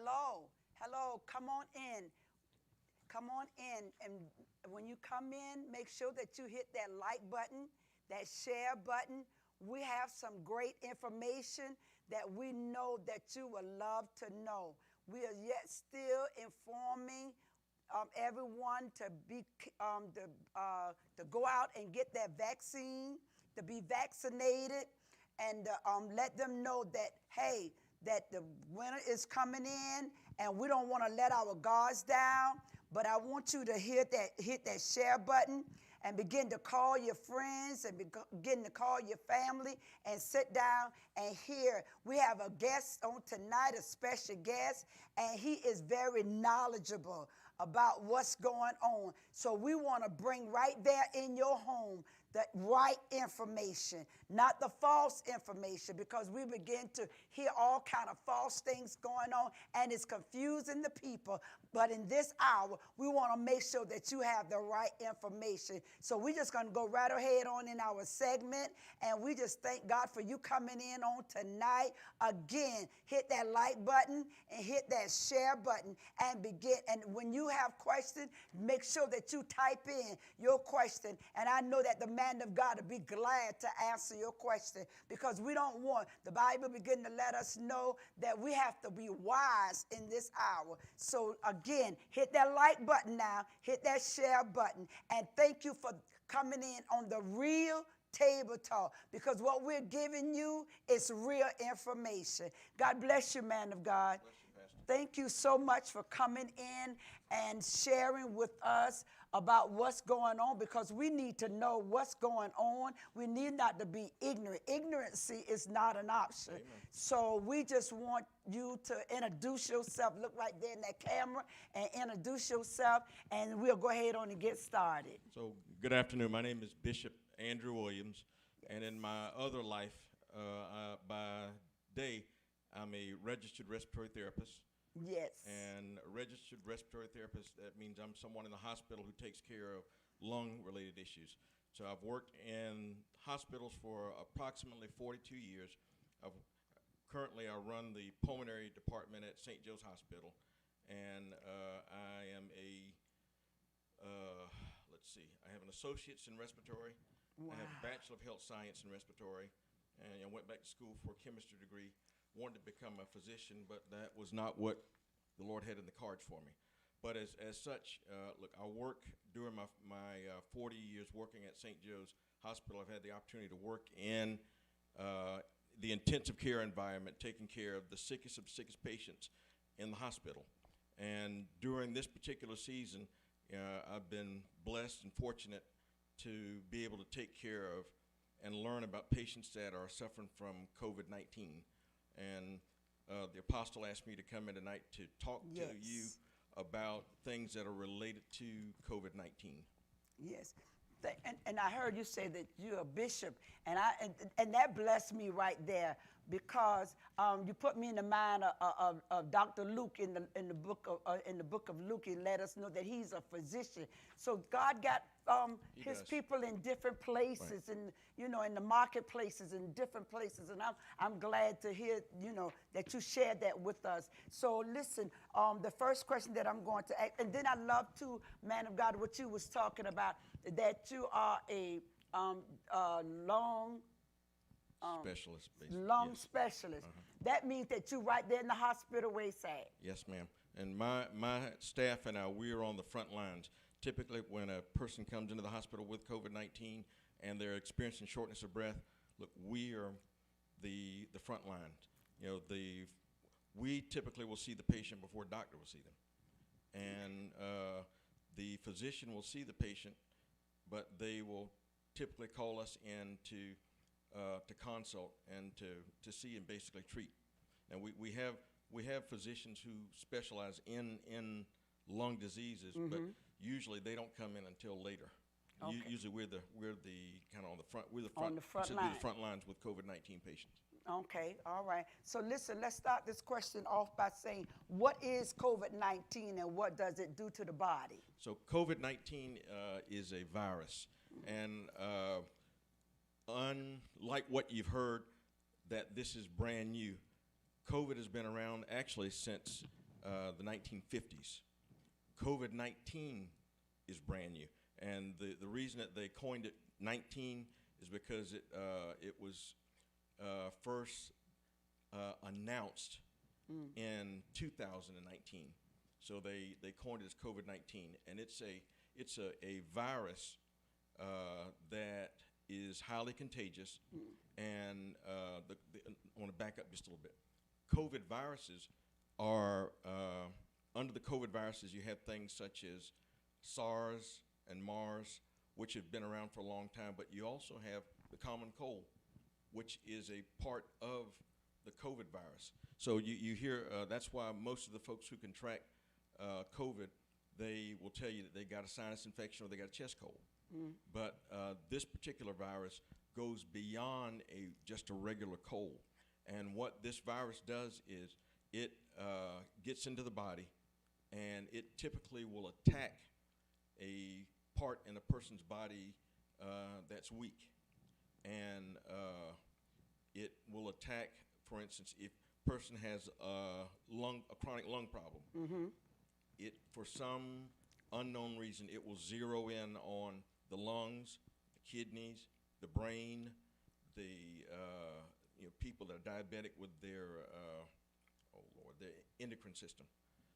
Hello, hello, come on in. Come on in. And when you come in, make sure that you hit that like button, that share button. We have some great information that we know that you will love to know. We are yet still informing everyone to to go out and get that vaccine, to be vaccinated, and let them know that, hey, that the winter is coming in, and we don't want to let our guards down. But I want you to hit that share button and begin to call your friends and begin to call your family and sit down and hear. We have a guest on tonight, a special guest, and he is very knowledgeable about what's going on. So we want to bring right there in your home the right information, not the false information, because we begin to hear all kind of false things going on, and it's confusing the people. But in this hour, we want to make sure that you have the right information. So we're just going to go right ahead on in our segment, and we just thank God for you coming in on tonight. Again, hit that like button and hit that share button and begin. And when you have questions, make sure that you type in your question, and I know that the man of God will be glad to answer your question, because we don't want, the Bible begin to let us know that we have to be wise in this hour. So again, hit that like button now, hit that share button, and thank you for coming in on the Real Table Talk, because what we're giving you is real information. God bless you, man of God. Thank you so much for coming in and sharing with us about what's going on, because we need to know what's going on. We need not to be ignorant. Ignorancy is not an option. Amen. So we just want you to introduce yourself. Look right there in that camera and introduce yourself, and we'll go ahead on and get started. So good afternoon. My name is Bishop Andrew Williams, and in my other life, by day, I'm a registered respiratory therapist. Yes. And a registered respiratory therapist, that means I'm someone in the hospital who takes care of lung-related issues. So I've worked in hospitals for approximately 42 years. Currently, I run the pulmonary department at St. Joe's Hospital, and I am I have an associate's in respiratory. Wow. I have a Bachelor of Health Science in respiratory, and I went back to school for a chemistry degree. Wanted to become a physician, but that was not what the Lord had in the cards for me. But as such, look, I work during my 40 years working at St. Joe's Hospital. I've had the opportunity to work in the intensive care environment, taking care of the sickest of sickest patients in the hospital. And during this particular season, I've been blessed and fortunate to be able to take care of and learn about patients that are suffering from COVID-19. And the apostle asked me to come in tonight to talk to you about things that are related to COVID-19. Yes. And I heard you say that you're a bishop, and that blessed me right there, because you put me in the mind of Dr. Luke in the book of Luke. He let us know that he's a physician. So God got his people in different places, right, and in the marketplaces, in different places, and I'm glad to hear that you shared that with us. So listen, the first question that I'm going to ask, and then I love to, man of God, what you was talking about, that you are a lung specialist. Lung specialist. That means that you right there in the hospital where it's at. Yes, ma'am. And my staff and we are on the front lines. Typically, when a person comes into the hospital with COVID-19 and they're experiencing shortness of breath, look, we are the front line. We typically will see the patient before a doctor will see them, and the physician will see the patient, but they will typically call us in to consult and to see and basically treat. And we have physicians who specialize in lung diseases, but usually they don't come in until later. Okay. Usually we're the kind of on the front. We're the front lines with COVID-19 patients. Okay, all right. So listen, let's start this question off by saying, what is COVID-19 and what does it do to the body? So COVID-19 is a virus, and unlike what you've heard, that this is brand new. COVID has been around actually since the 1950s. COVID-19 is brand new, and the reason that they coined it 19 is because it was first announced in 2019. So they coined it as COVID-19, and it's a virus that is highly contagious. And I want to back up just a little bit. COVID viruses are under the COVID viruses, you have things such as SARS and MARS, which have been around for a long time, but you also have the common cold, which is a part of the COVID virus. So you hear, that's why most of the folks who contract COVID, they will tell you that they got a sinus infection or they got a chest cold. But this particular virus goes beyond just a regular cold. And what this virus does is it gets into the body, and it typically will attack a part in a person's body that's weak. And it will attack, for instance, if a person has a chronic lung problem, it, for some unknown reason, it will zero in on the lungs, the kidneys, the brain, the people that are diabetic with their their endocrine system.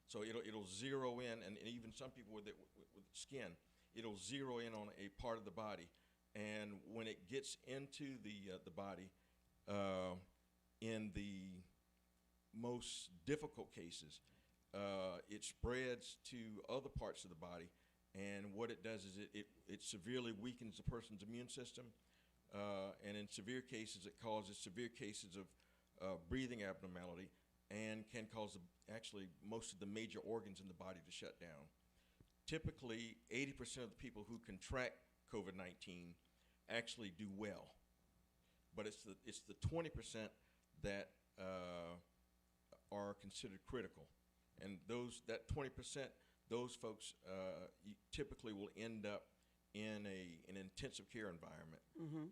So it'll zero in, and even some people with skin, it'll zero in on a part of the body, and when it gets into the body, in the most difficult cases, it spreads to other parts of the body, and what it does is it severely weakens the person's immune system, and in severe cases, it causes severe cases of breathing abnormality, and can cause actually most of the major organs in the body to shut down. Typically, 80% of the people who contract COVID-19 actually do well, but it's the 20% that are considered critical, and that 20%, those folks typically will end up in an intensive care environment,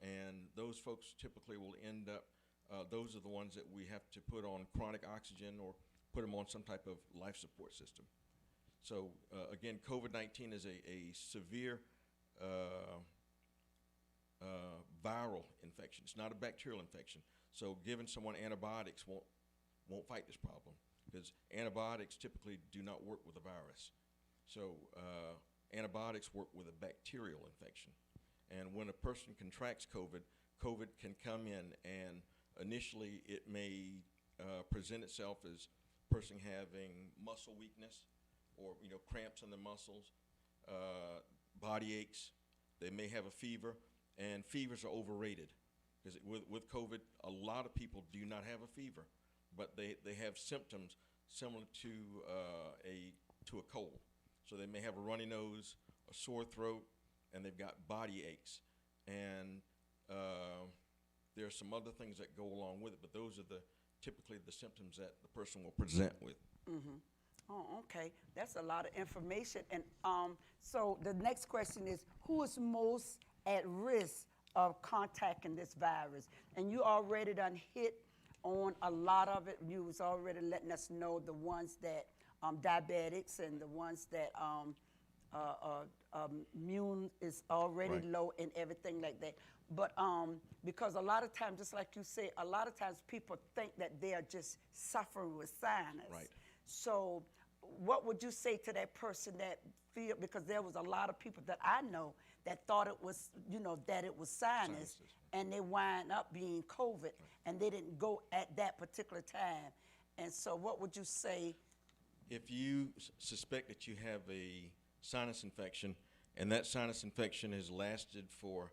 and those folks typically will end up. Those are the ones that we have to put on chronic oxygen or put them on some type of life support system. So again, COVID-19 is a severe viral infection. It's not a bacterial infection. So giving someone antibiotics won't fight this problem, because antibiotics typically do not work with a virus. So antibiotics work with a bacterial infection. And when a person contracts COVID, COVID can come in, and initially it may present itself as a person having muscle weakness, or cramps in the muscles, body aches. They may have a fever, and fevers are overrated, because with COVID, a lot of people do not have a fever, but they have symptoms similar to a cold. So they may have a runny nose, a sore throat, and they've got body aches, and there are some other things that go along with it, but those are typically the symptoms that the person will present with. Oh, okay. That's a lot of information. And so the next question is, who is most at risk of contacting this virus? And you already done hit on a lot of it. You was already letting us know the ones that diabetics, and the ones that immune is already Right. low, and everything like that. But because a lot of times, just like you say, a lot of times people think that they are just suffering with sinus. Right. So what would you say to that person that feel, because there was a lot of people that I know that thought it was, that it was sinus, Sinuses. and they wind up being COVID, and they didn't go at that particular time. And so what would you say? If you suspect that you have a sinus infection, and that sinus infection has lasted for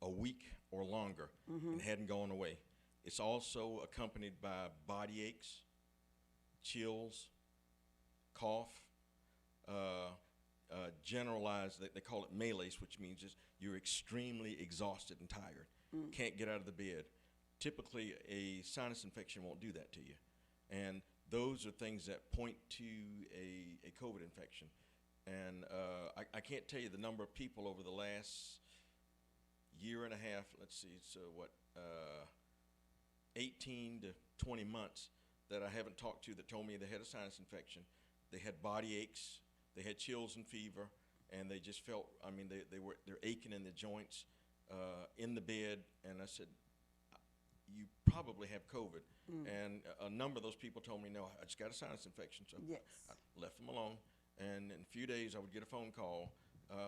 a week or longer and hadn't gone away, it's also accompanied by body aches, chills, cough, generalized, they call it malaise, which means just you're extremely exhausted and tired, can't get out of the bed. Typically, a sinus infection won't do that to you. And those are things that point to a COVID infection. And I can't tell you the number of people over the last year and a half, let's see, so 18 to 20 months, that I haven't talked to that told me they had a sinus infection. They had body aches, they had chills and fever, and they just felt, I mean, they're aching in the joints, in the bed, and I said, you probably have COVID. And a number of those people told me, no, I just got a sinus infection. So Yes. I left them alone. And in a few days, I would get a phone call.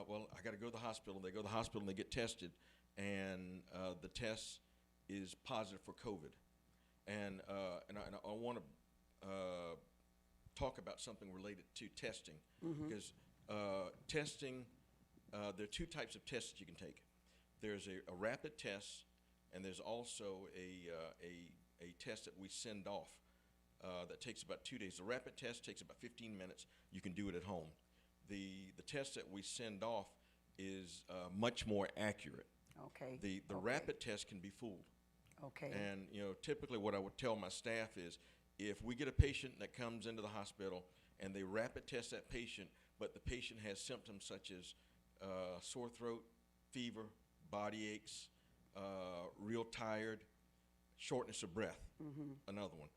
Well, I got to go to the hospital. They go to the hospital and they get tested, and the test is positive for COVID. And I want to talk about something related to testing, because testing, there are two types of tests you can take. There's a rapid test, and there's also a test that we send off that takes about 2 days. The rapid test takes about 15 minutes. You can do it at home. The test that we send off is much more accurate. Okay. The okay. rapid test can be fooled. Okay. And typically what I would tell my staff is, if we get a patient that comes into the hospital and they rapid test that patient, but the patient has symptoms such as sore throat, fever, body aches, real tired, shortness of breath, another one,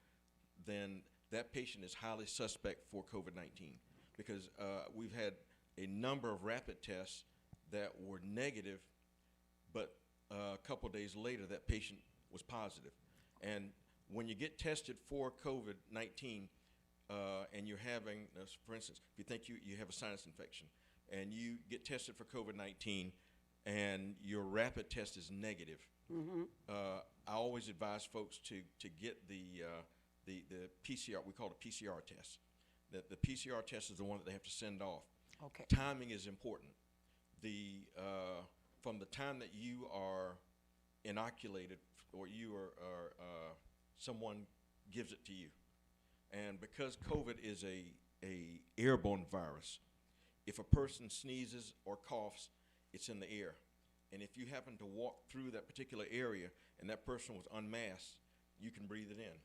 then that patient is highly suspect for COVID-19, because we've had a number of rapid tests that were negative, but a couple days later that patient was positive. And when you get tested for COVID-19 and you're having, for instance, if you think you have a sinus infection and you get tested for COVID-19 and your rapid test is negative, I always advise folks to get the PCR, we call it a PCR test. The PCR test is the one that they have to send off. Okay. Timing is important. From the time that you are inoculated, or you are someone gives it to you, and because COVID is a airborne virus, if a person sneezes or coughs, it's in the air. And if you happen to walk through that particular area and that person was unmasked, you can breathe it in.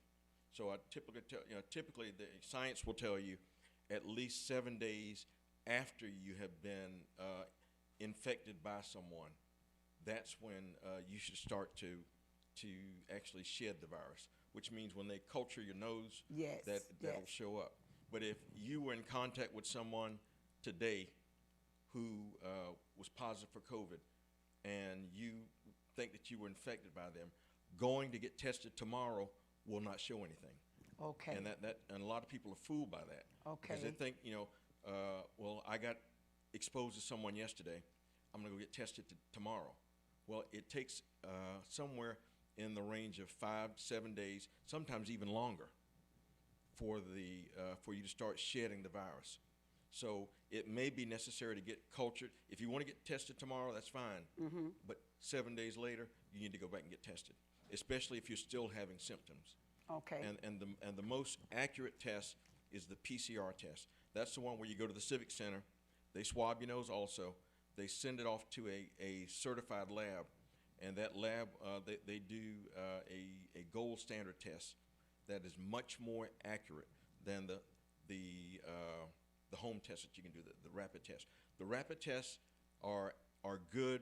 So I typically tell, typically the science will tell you at least 7 days after you have been infected by someone, that's when you should start to actually shed the virus, which means when they culture your nose, Yes, that'll show up. But if you were in contact with someone today who was positive for COVID, and you think that you were infected by them, going to get tested tomorrow will not show anything. Okay. And a lot of people are fooled by that. Okay. Because they think, well, I got exposed to someone yesterday, I'm gonna go get tested tomorrow. Well, it takes somewhere in the range of 5 to 7 days, sometimes even longer, for you to start shedding the virus. So it may be necessary to get cultured. If you want to get tested tomorrow, that's fine. But 7 days later, you need to go back and get tested, especially if you're still having symptoms. Okay. And the most accurate test is the PCR test. That's the one where you go to the Civic Center, they swab your nose also, they send it off to a certified lab, and that lab, they do a gold standard test that is much more accurate than the home test that you can do, the rapid test. The rapid tests are good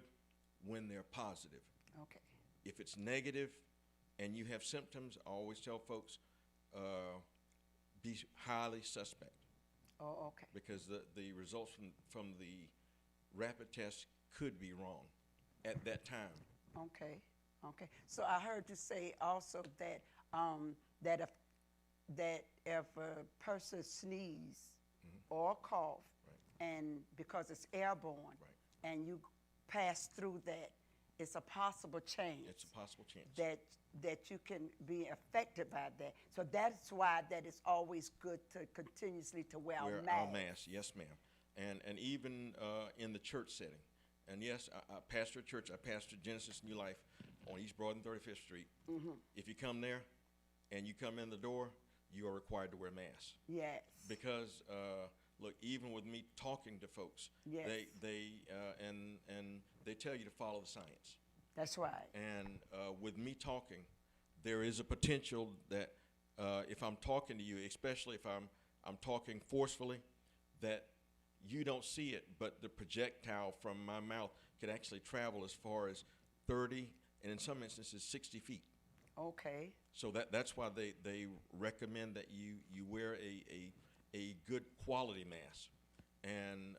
when they're positive. Okay. If it's negative and you have symptoms, I always tell folks, be highly suspect. Oh, okay. Because the results from the rapid test could be wrong at that time. Okay. Okay. So I heard you say also that that if a person sneezes or cough, and because it's airborne, and you pass through that, it's a possible chance. It's a possible chance. That you can be affected by that. So that's why that is always good to continuously to wear a mask. Our mask, yes, ma'am. And even in the church setting. And yes, I pastor a church. I pastor Genesis New Life on East Broad and 35th Street. If you come there and you come in the door, you are required to wear a mask. Yes. Because look, even with me talking to folks, yes, they tell you to follow the science. That's right. And with me talking, there is a potential that if I'm talking to you, especially if I'm talking forcefully, that you don't see it, but the projectile from my mouth could actually travel as far as 30, and in some instances 60 feet. Okay. So that's why they recommend that you wear a good quality mask. And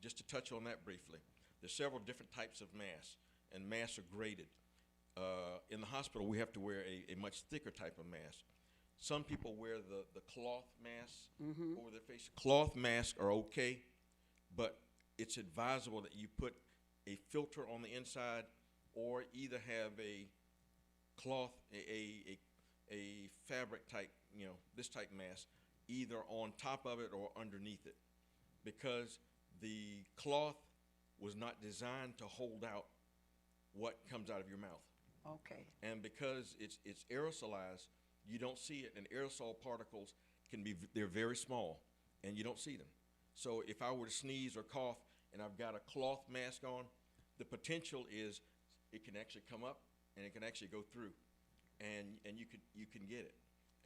just to touch on that briefly, there's several different types of masks, and masks are graded. In the hospital, we have to wear a much thicker type of mask. Some people wear the cloth masks over their face. Cloth masks are okay, but it's advisable that you put a filter on the inside, or either have a cloth, a fabric type, this type mask, either on top of it or underneath it, because the cloth was not designed to hold out what comes out of your mouth. Okay. And because it's aerosolized, you don't see it, and aerosol particles they're very small, and you don't see them. So if I were to sneeze or cough and I've got a cloth mask on, the potential is it can actually come up and it can actually go through, and you can get it.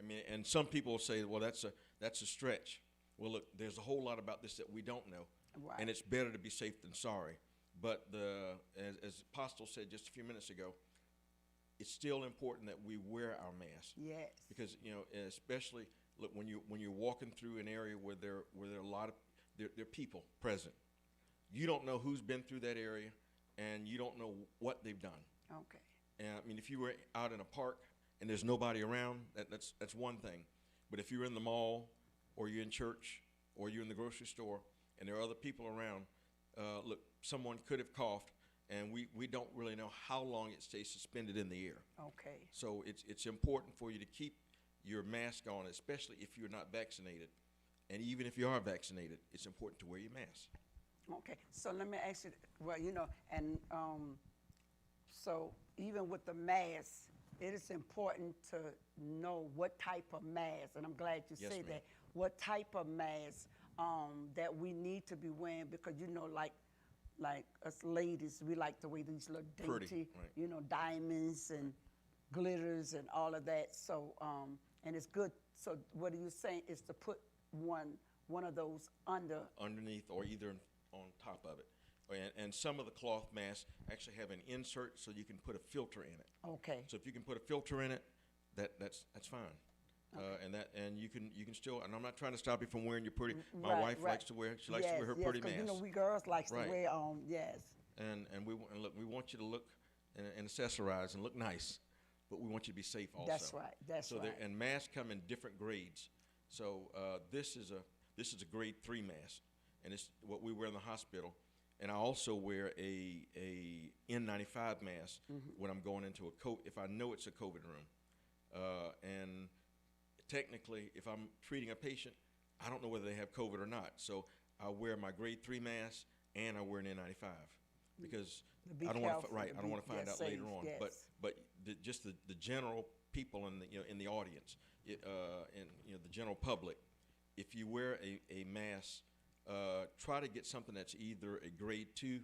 I mean, and some people will say, well, that's a stretch. Well, look, there's a whole lot about this that we don't know, Right. and it's better to be safe than sorry. But as Apostle said just a few minutes ago, it's still important that we wear our mask. Yes. Because especially look when you're walking through an area where there are a lot of there are people present. You don't know who's been through that area, and you don't know what they've done. Okay. And I mean, if you were out in a park and there's nobody around, that's one thing. But if you're in the mall, or you're in church, or you're in the grocery store, and there are other people around, look, someone could have coughed, and we don't really know how long it stays suspended in the air. Okay. So it's important for you to keep your mask on, especially if you're not vaccinated. And even if you are vaccinated, it's important to wear your mask. Okay. So let me ask you, well, and so even with the mask, it is important to know what type of mask, and I'm glad you Yes, say ma'am. that, what type of mask that we need to be wearing, because like us ladies, we like to wear these little dainty, Pretty, right. Diamonds and glitters and all of that. So, and it's good. So what are you saying is to put one of those Underneath or either on top of it. And some of the cloth masks actually have an insert so you can put a filter in it. Okay. So if you can put a filter in it, that's fine. Okay. And you can still, and I'm not trying to stop you from wearing your pretty. My Right, wife right. likes to wear her pretty mask. We girls like Right. to wear yes. And we want you to look and accessorize and look nice, but we want you to be safe also. That's right. That's So right. and masks come in different grades. So this is a grade 3 mask, and it's what we wear in the hospital. And I also wear a N95 mask when I'm going into if I know it's a COVID room. And technically, if I'm treating a patient, I don't know whether they have COVID or not. So I wear my grade 3 mask and I wear an N95 because I don't want to find out later on. Yes. But just the general people in the audience, and the general public, if you wear a mask, try to get something that's either a grade 2.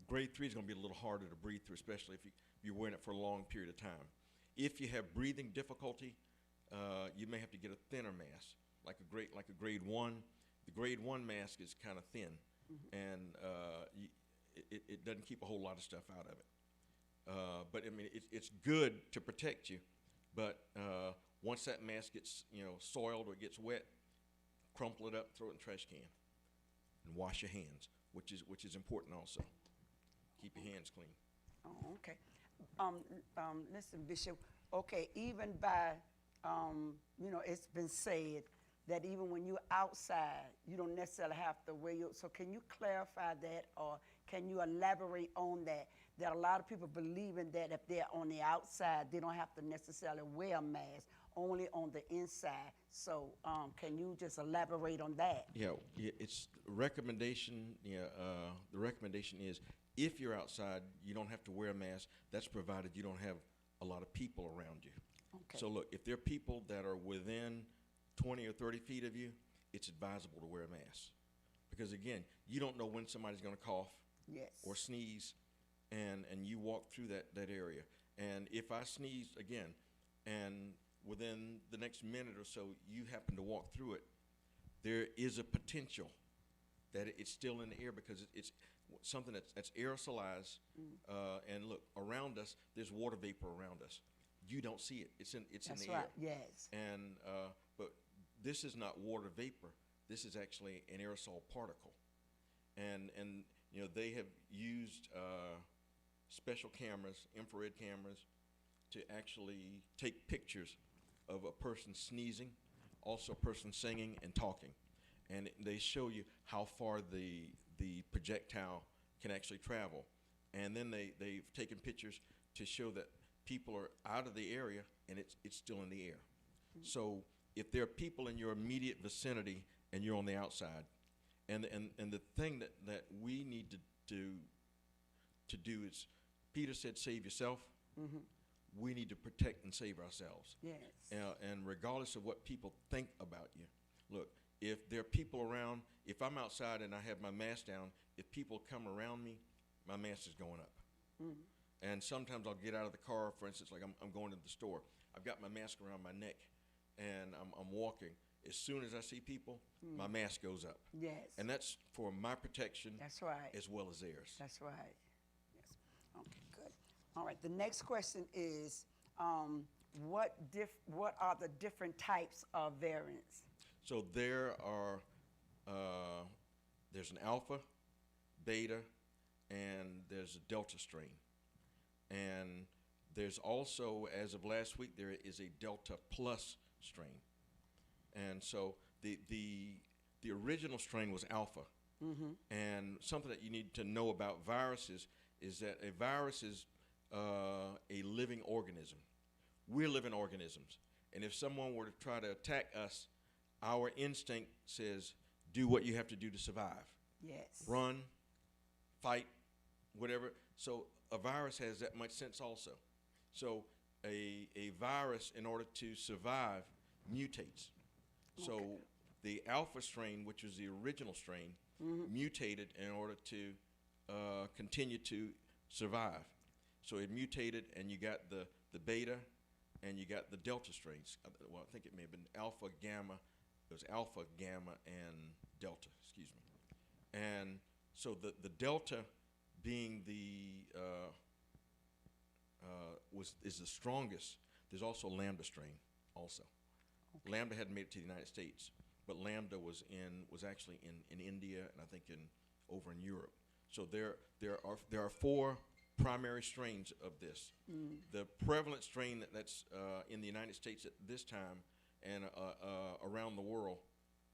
Grade 3 is going to be a little harder to breathe through, especially if you're wearing it for a long period of time. If you have breathing difficulty, you may have to get a thinner mask, like a grade 1. The grade 1 mask is kind of thin, and it doesn't keep a whole lot of stuff out of it. But I mean, it's good to protect you, but once that mask gets soiled or gets wet, crumple it up, throw it in the trash can, and wash your hands, which is important also. Keep your hands clean. Oh, okay. Listen, Bishop. Okay, even by it's been said that even when you're outside, you don't necessarily have to wear your. So can you clarify that, or can you elaborate on that? That a lot of people believing that if they're on the outside, they don't have to necessarily wear a mask, only on the inside. So can you just elaborate on that? Yeah, it's recommendation. The recommendation is if you're outside, you don't have to wear a mask. That's provided you don't have a lot of people around you. Okay. So look, if there are people that are within 20 or 30 feet of you, it's advisable to wear a mask. Because again, you don't know when somebody's going to cough Yes. or sneeze, and you walk through that area. And if I sneeze again, and within the next minute or so you happen to walk through it, there is a potential that it's still in the air because it's something that's aerosolized. And look, around us, there's water vapor around us. you don't see it. It's in That's the right. air. Yes. And but this is not water vapor. This is actually an aerosol particle. And you know, they have used special cameras, infrared cameras, to actually take pictures of a person sneezing, also a person singing and talking, and they show you how far the projectile can actually travel. And then they've taken pictures to show that people are out of the area and it's still in the air. So if there are people in your immediate vicinity and you're on the outside, and the thing that we need to do is, Peter said, save yourself. We need to protect and save ourselves. Yes. And regardless of what people think about you, look, if there are people around, if I'm outside and I have my mask down, if people come around me, my mask is going up. And sometimes I'll get out of the car, for instance, like I'm going to the store. I've got my mask around my neck, and I'm walking. As soon as I see people, my mask goes up. Yes. And that's for my protection. That's right. As well as theirs. That's right. Yes. Okay, good. All right, the next question is, what are the different types of variants? So there are, there's an alpha, beta, and there's a delta strain. And there's also, as of last week, there is a delta plus strain. And so the original strain was alpha. And something that you need to know about viruses is that a virus is a living organism. We're living organisms. And if someone were to try to attack us, our instinct says, do what you have to do to survive. Yes. Run, fight, whatever. So a virus has that much sense also. So a virus, in order to survive, mutates. So the alpha strain, which was the original strain, mutated in order to continue to survive. So it mutated, and you got the beta, and you got the delta strains. Well, I think it may have been alpha, gamma. It was alpha, gamma, and delta, excuse me. And so the delta being is the strongest. There's also lambda strain also. Lambda hadn't made it to the United States, but lambda was actually in India, and I think over in Europe. So there are 4 primary strains of this. The prevalent strain that's in the United States at this time and around the world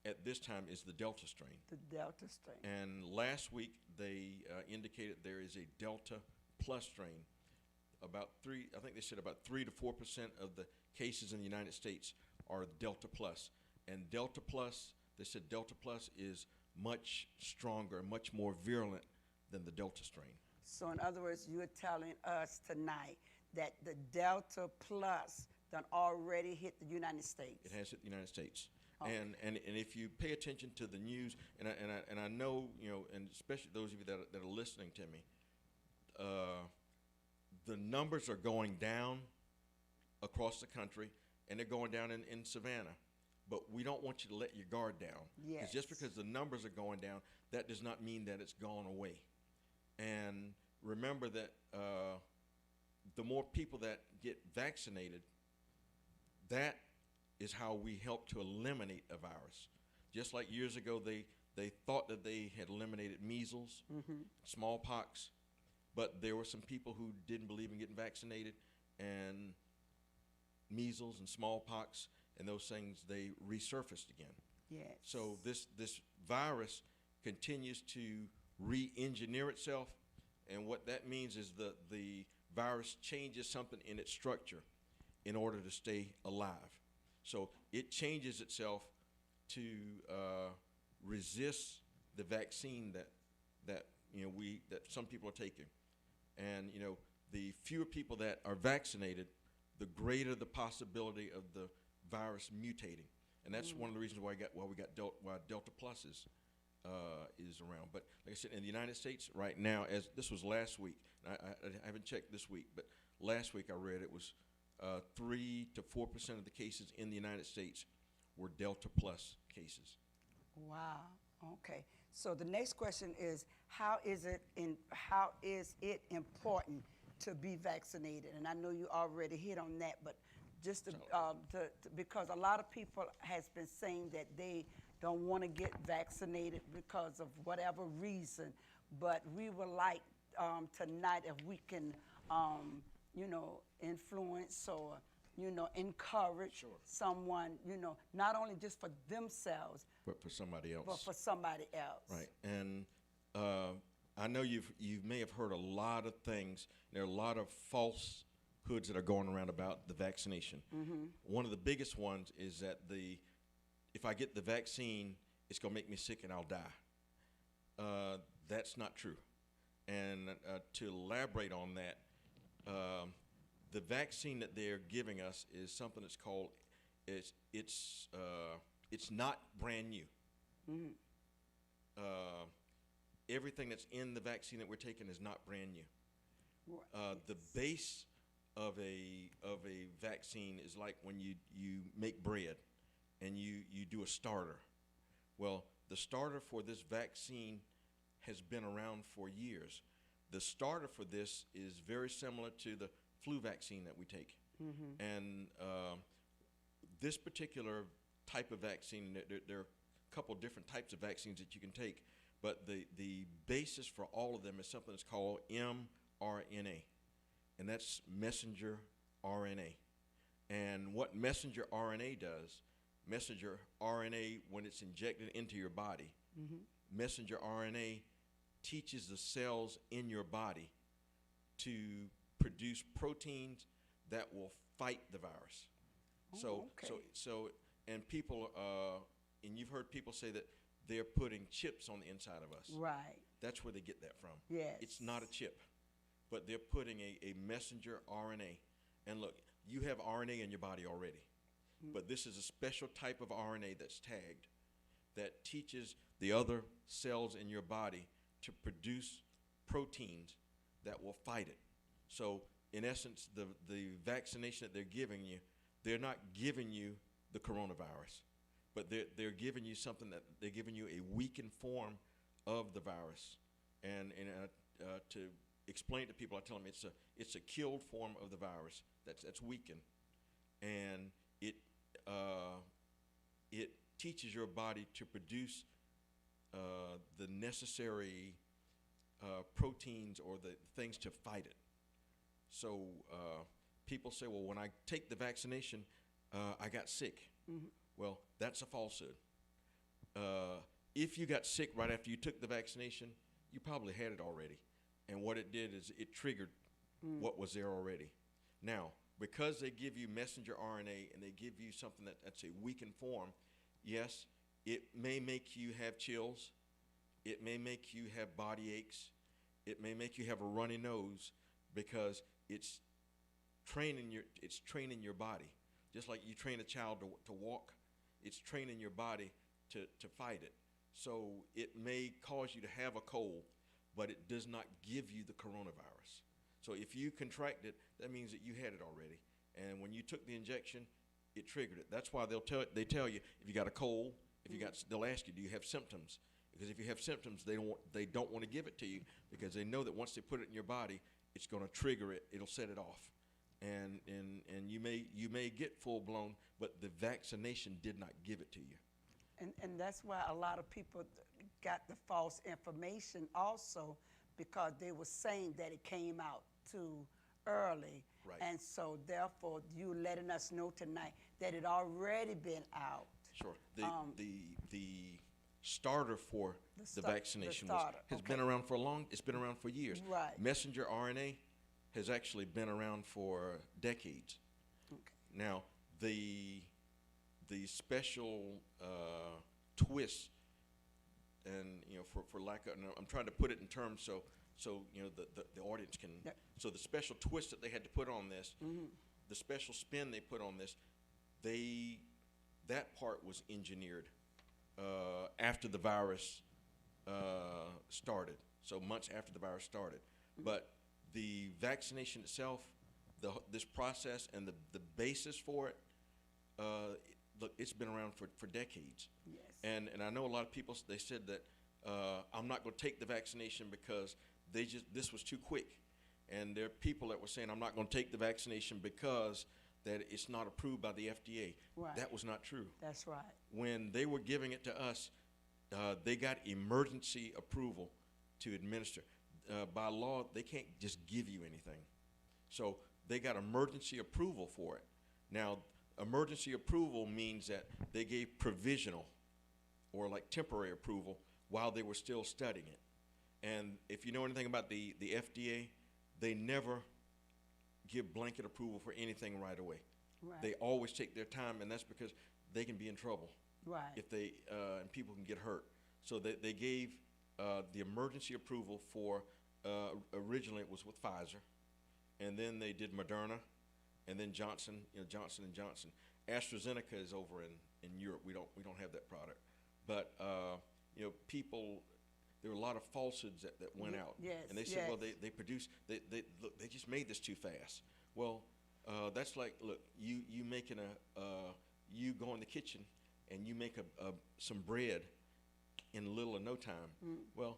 at this time is the delta strain. The delta strain. And last week they indicated there is a delta plus strain. I think they said about 3 to 4% of the cases in the United States are delta plus. And delta plus, they said delta plus is much stronger, much more virulent than the delta strain. So in other words, you're telling us tonight that the delta plus done already hit the United States. It has hit the United States. Okay. And if you pay attention to the news, and I know, you know, and especially those of you that are listening to me, the numbers are going down across the country, and they're going down in Savannah. But we don't want you to let your guard down. Yes. 'Cause just because the numbers are going down, that does not mean that it's gone away. And remember that the more people that get vaccinated, that is how we help to eliminate a virus. Just like years ago, they thought that they had eliminated measles, smallpox, but there were some people who didn't believe in getting vaccinated, and measles and smallpox and those things, they resurfaced again. Yes. So this virus continues to re-engineer itself, and what that means is the virus changes something in its structure in order to stay alive. So it changes itself to resist the vaccine that some people are taking. And you know, the fewer people that are vaccinated, the greater the possibility of the virus mutating. And that's one of the reasons why Delta Plus is around. But like I said, in the United States right now, as this was last week, I haven't checked this week, but last week I read it was 3 to 4% of the cases in the United States were Delta Plus cases. Wow. Okay. So the next question is, how is it important to be vaccinated. And I know you already hit on that, but just because a lot of people has been saying that they don't want to get vaccinated because of whatever reason, but we would like tonight if we can, influence or, encourage someone, not only just for themselves, but for somebody else. but for somebody else. Right. And I know you may have heard a lot of things. There are a lot of falsehoods that are going around about the vaccination. One of the biggest ones is that if I get the vaccine, it's going to make me sick and I'll die. That's not true. And to elaborate on that, the vaccine that they're giving us is something that's called, it's not brand new. Everything that's in the vaccine that we're taking is not brand new. The base of a vaccine is like when you make bread and you do a starter. Well, the starter for this vaccine has been around for years. The starter for this is very similar to the flu vaccine that we take. And this particular type of vaccine, there are a couple different types of vaccines that you can take, but the basis for all of them is something that's called mRNA, and that's messenger RNA. And what messenger RNA does, messenger RNA, when it's injected into your body, messenger RNA teaches the cells in your body to produce proteins that will fight the virus. And people, and you've heard people say that they're putting chips on the inside of us. Right. That's where they get that from. Yes. It's not a chip, but they're putting a messenger RNA. And look, you have RNA in your body already, but this is a special type of RNA that's tagged that teaches the other cells in your body to produce proteins that will fight it. So in essence, the vaccination that they're giving you, they're not giving you the coronavirus, but they're giving you something that they're giving you a weakened form of the virus. And to explain to people, I tell them it's a killed form of the virus that's weakened, and it teaches your body to produce the necessary proteins or the things to fight it. So people say, well, when I take the vaccination, I got sick. Well, that's a falsehood. If you got sick right after you took the vaccination, you probably had it already. And what it did is it triggered what was there already. Now, because they give you messenger RNA and they give you something that's a weakened form, yes, it may make you have chills. It may make you have body aches. It may make you have a runny nose because it's training your body. Just like you train a child to walk, it's training your body to fight it. So it may cause you to have a cold, but it does not give you the coronavirus. So if you contract it, that means that you had it already. And when you took the injection, it triggered it. That's why they tell you if you got a cold, they'll ask you, do you have symptoms? Because if you have symptoms, they don't want to give it to you because they know that once they put it in your body, it's going to trigger it. It'll set it off, and you may get full blown, but the vaccination did not give it to you. And that's why a lot of people got the false information also, because they were saying that it came out too early. Right. And so therefore you letting us know tonight that it already been out. Sure. The starter for the vaccination has been around for it's been around for years. Right. Messenger RNA has actually been around for decades. Okay. Now, the special twist, and for lack of, I'm trying to put it in terms so the audience can. Yep. So the special twist that they had to put on this, the special spin they put on this, that part was engineered after the virus started. So months after the virus started, but the vaccination itself, this process and the basis for it, look, it's been around for decades. Yes. And I know a lot of people, they said that I'm not going to take the vaccination because this was too quick. And there are people that were saying, I'm not going to take the vaccination because that it's not approved by the FDA. Right. That was not true. That's right. When they were giving it to us, they got emergency approval to administer. By law, they can't just give you anything. So they got emergency approval for it. Now, emergency approval means that they gave provisional or like temporary approval while they were still studying it. And if you know anything about the FDA, they never give blanket approval for anything right away. Right. They always take their time, and that's because they can be in trouble. Right. If they and people can get hurt. So they gave the emergency approval for originally it was with Pfizer, and then they did Moderna, and then Johnson and Johnson. AstraZeneca is over in Europe. We don't have that product, but people. There were a lot of falsehoods that went out, yes, and they said, well, they produced, they just made this too fast. Well, that's like, look, you making you go in the kitchen and you make some bread in little or no time. Well,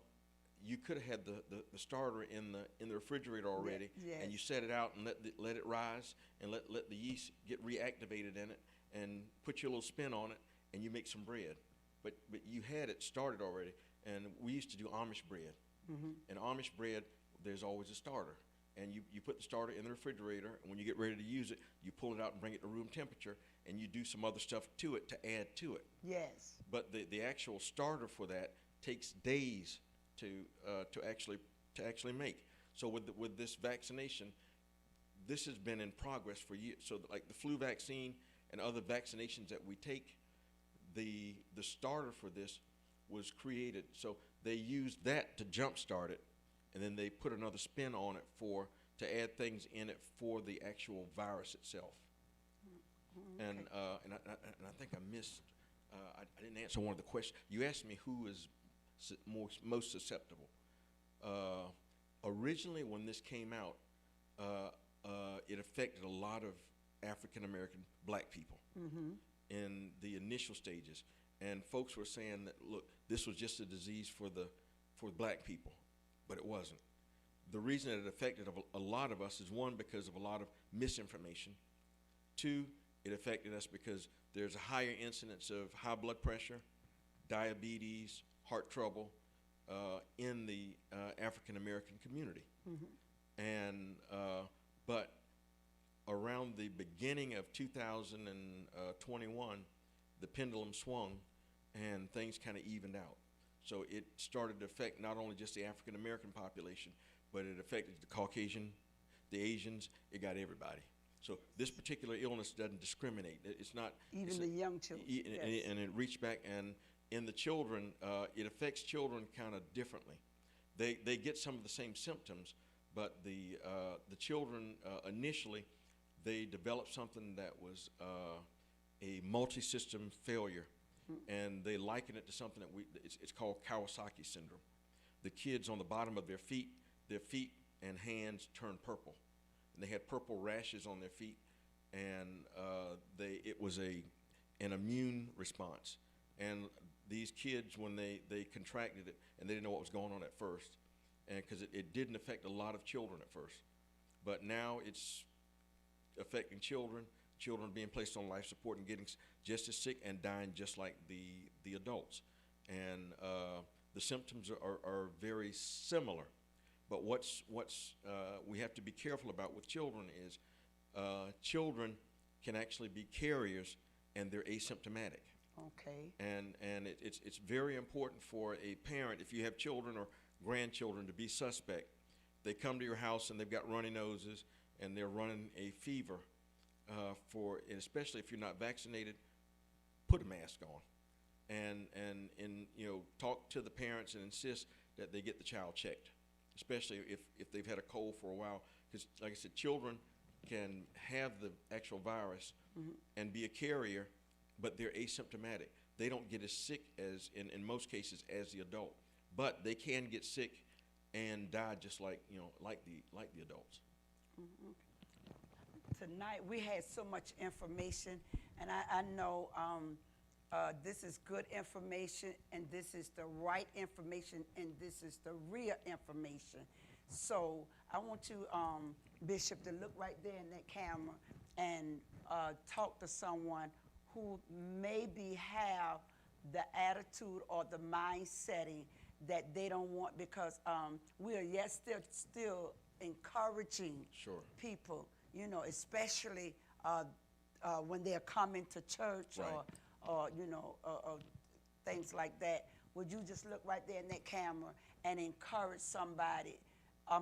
you could have had the starter in the refrigerator already, yes. and you set it out and let it rise and let the yeast get reactivated in it and put your little spin on it, and you make some bread. But you had it started already. And we used to do Amish bread. And Amish bread, there's always a starter. And you put the starter in the refrigerator, and when you get ready to use it, you pull it out and bring it to room temperature, and you do some other stuff to it to add to it. Yes. But the actual starter for that takes days to actually make. So with this vaccination, this has been in progress for years. So like the flu vaccine and other vaccinations that we take, the starter for this was created. So they used that to jumpstart it, and then they put another spin on it to add things in it for the actual virus itself. Okay. And I think I missed. I didn't answer one of the questions. You asked me who is most susceptible. Originally, when this came out, it affected a lot of African American black people in the initial stages. And folks were saying that, look, this was just a disease for black people, but it wasn't. The reason that it affected a lot of us is, one, because of a lot of misinformation. Two, it affected us because there's a higher incidence of high blood pressure, diabetes, heart trouble in the African American community. And but around the beginning of 2021, the pendulum swung and things kind of evened out. So it started to affect not only just the African American population, but it affected the Caucasian, the Asians. It got everybody. So this particular illness doesn't discriminate. It's not even the young children. And it reached back, and in the children, it affects children kind of differently. They get some of the same symptoms, but the children initially they developed something that was a multi-system failure, and they liken it to something that it's called Kawasaki Syndrome. The kids on the bottom of their feet and hands turned purple, and they had purple rashes on their feet, and it was an immune response. And these kids, when they contracted it, and they didn't know what was going on at first, and because it didn't affect a lot of children at first, but now it's affecting children being placed on life support and getting just as sick and dying just like the adults. And the symptoms are very similar. But what's we have to be careful about with children is children can actually be carriers and they're asymptomatic. Okay. And it's very important for a parent, if you have children or grandchildren, to be suspect. They come to your house and they've got runny noses and they're running a fever, and especially if you're not vaccinated, put a mask on, and talk to the parents and insist that they get the child checked, especially if they've had a cold for a while, because like I said, children can have the actual virus and be a carrier, but they're asymptomatic. They don't get as sick as in most cases as the adult, but they can get sick and die just like the adults. Tonight we had so much information, and I know this is good information, and this is the right information, and this is the real information. So I want you, Bishop, to look right there in that camera and talk to someone who maybe have the attitude or the mind setting that they don't want, because we are yet still encouraging Sure. people, you know, especially when they're coming to church, Right. or things like that. Would you just look right there in that camera and encourage somebody,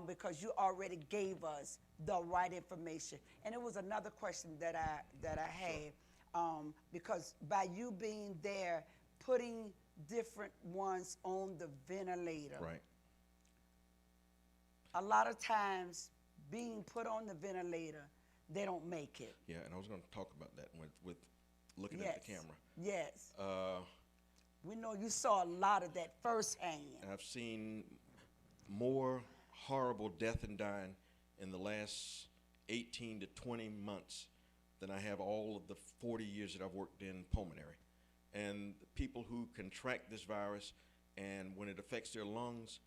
because you already gave us the right information. And it was another question that I had, because by you being there, putting different ones on the ventilator. Right. A lot of times, being put on the ventilator, they don't make it. Yeah, and I was going to talk about that with looking Yes. at the camera. Yes. Uh, We know you saw a lot of that firsthand. I've seen more horrible death and dying in the last 18 to 20 months than I have all of the 40 years that I've worked in pulmonary. And the people who contract this virus, and when it affects their lungs,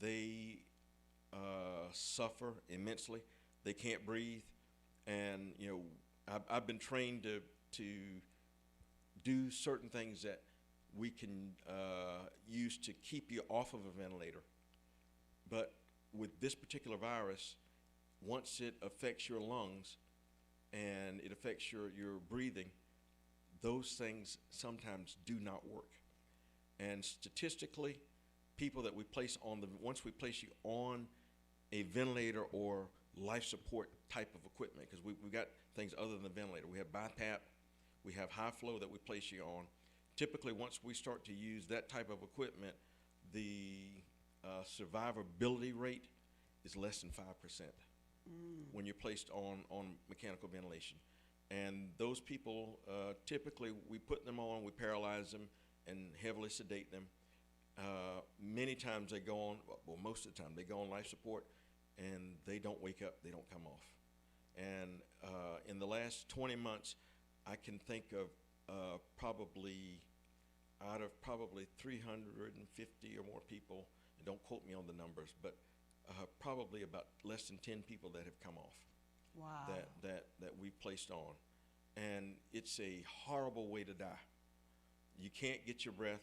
they suffer immensely. They can't breathe. And, you know, I've been trained to do certain things that we can use to keep you off of a ventilator. But with this particular virus, once it affects your lungs and it affects your breathing, those things sometimes do not work. And statistically, people that we place once we place you on a ventilator or life support type of equipment, because we've got things other than the ventilator. We have BiPAP, we have high flow that we place you on. Typically, once we start to use that type of equipment, the survivability rate is less than 5% when you're placed on mechanical ventilation. And those people, typically, we put them on, we paralyze them, and heavily sedate them. Many times they go on, well, most of the time, they go on life support, and they don't wake up, they don't come off. And in the last 20 months, I can think of probably, out of probably 350 or more people, and don't quote me on the numbers, but probably about less than 10 people that have come off. Wow. That we placed on. And it's a horrible way to die. You can't get your breath.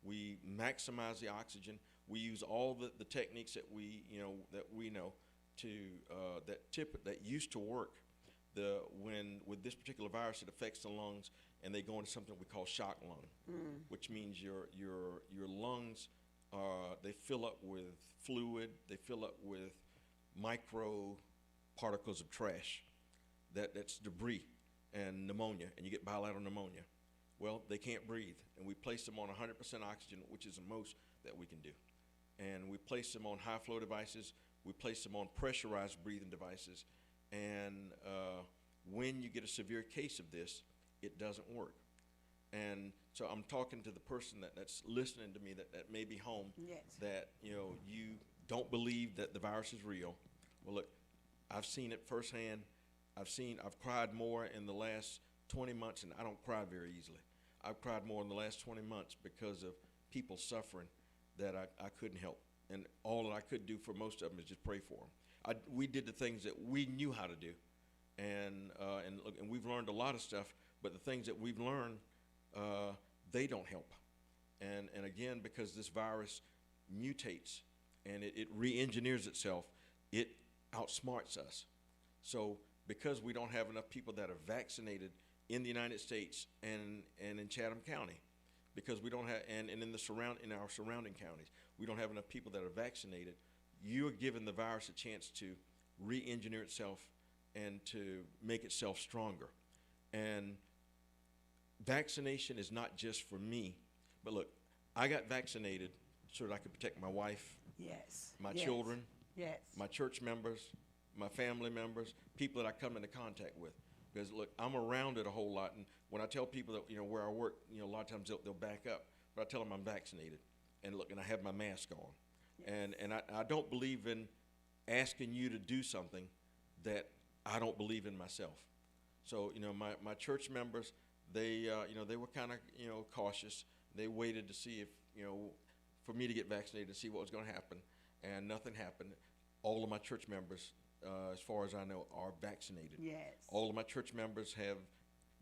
We maximize the oxygen. We use all the techniques that we know to that used to work. When with this particular virus, it affects the lungs, and they go into something we call shock lung, which means your lungs they fill up with fluid, they fill up with micro particles of trash, that's debris and pneumonia, and you get bilateral pneumonia. Well, they can't breathe, and we place them on 100% oxygen, which is the most that we can do. And we place them on high flow devices, we place them on pressurized breathing devices, and when you get a severe case of this, it doesn't work. And so I'm talking to the person that's listening to me that may be home, Yes. that you don't believe that the virus is real. Well, look, I've seen it firsthand. I've cried more in the last 20 months, and I don't cry very easily. I've cried more in the last 20 months because of people suffering that I couldn't help. And all that I could do for most of them is just pray for them. We did the things that we knew how to do. And we've learned a lot of stuff, but the things that we've learned, they don't help. And again, because this virus mutates and it re-engineers itself, it outsmarts us. So because we don't have enough people that are vaccinated in the United States and in Chatham County, because we don't have, and in our surrounding counties, we don't have enough people that are vaccinated, you're giving the virus a chance to re-engineer itself and to make itself stronger. And vaccination is not just for me, but look, I got vaccinated so that I could protect my wife, Yes. my Yes. children, Yes. my church members, my family members, people that I come into contact with. Because look, I'm around it a whole lot, and when I tell people that where I work, a lot of times they'll back up, but I tell them I'm vaccinated, and look, and I have my mask on, Yes. and I don't believe in asking you to do something that I don't believe in myself. So my church members, they were kind of cautious. They waited to see if for me to get vaccinated to see what was going to happen, and nothing happened. All of my church members, as far as I know, are vaccinated. Yes. All of my church members have